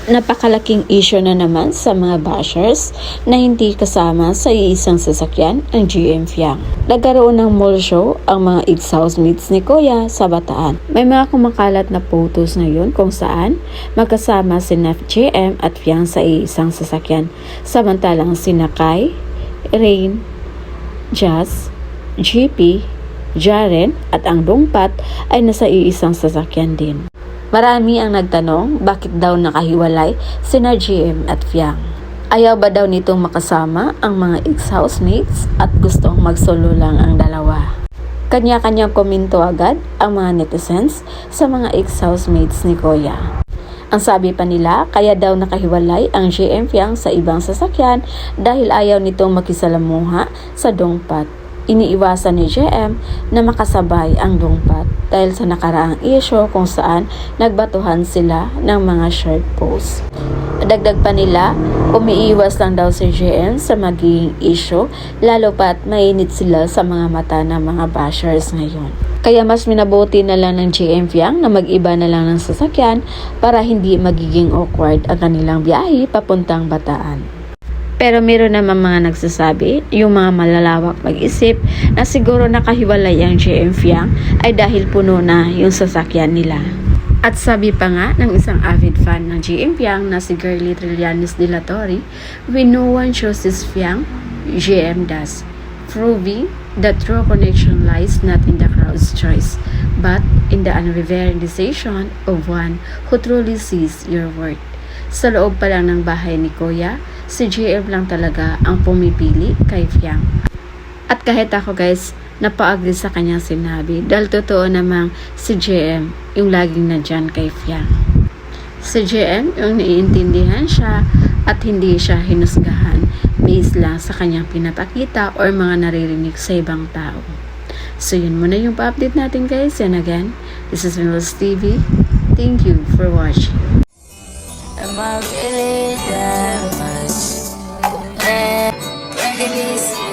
Napakalaking issue na naman sa mga bashers na hindi kasama sa iisang sasakyan ang GM Fiang. Nagkaroon ng mall show ang mga ex-housemates ni Kuya sa Bataan. May mga kumakalat na photos ngayon kung saan magkasama sina GM at Fiang sa iisang sasakyan. Samantalang sina Kai, Rain, Jazz, GP, Jaren at ang Dungpat ay nasa iisang sasakyan din. Marami ang nagtanong bakit daw nakahiwalay sina GM at Fiang. Ayaw ba daw nitong makasama ang mga ex-housemates at gustong magsolo lang ang dalawa? Kanya-kanyang komento agad ang mga netizens sa mga ex-housemates ni Kuya. Ang sabi pa nila, kaya daw nakahiwalay ang GM Fiang sa ibang sasakyan dahil ayaw nitong makisalamuha sa Dungpat. Iniiwasan ni GM na makasabay ang Dungpat dahil sa nakaraang issue kung saan nagbatuhan sila ng mga short post. Dagdag pa nila, umiiwas lang daw si GM sa magiging issue lalo pat mainit sila sa mga mata ng mga bashers ngayon. Kaya mas minabuti na lang ng GM Fiang na mag-iba na lang ng sasakyan para hindi magiging awkward ang kanilang biyahe papuntang Bataan. Pero meron naman mga nagsasabi, yung mga malalawak mag-isip na siguro nakahiwalay ang GM Fiang ay dahil puno na yung sasakyan nila. At sabi pa nga ng isang avid fan ng GM Fiang na si Girlie Trillanes de la Torre, when no one chooses Fiang, GM does, proving that true connection lies not in the crowd's choice, but in the unwavering decision of one who truly sees your worth. Sa loob pa lang ng bahay ni Kuya, si GM lang talaga ang pumipili kay Fiang. At kahit ako guys, napa-agree sa kanyang sinabi dahil totoo namang si GM yung laging nandyan kay Fiang. Si GM yung naiintindihan siya at hindi siya hinusgahan based lang sa kanyang pinapakita or mga naririnig sa ibang tao. So yun muna yung pa-update natin guys. And again, this is Vinlos TV. Thank you for watching. Am I really that much? Recognize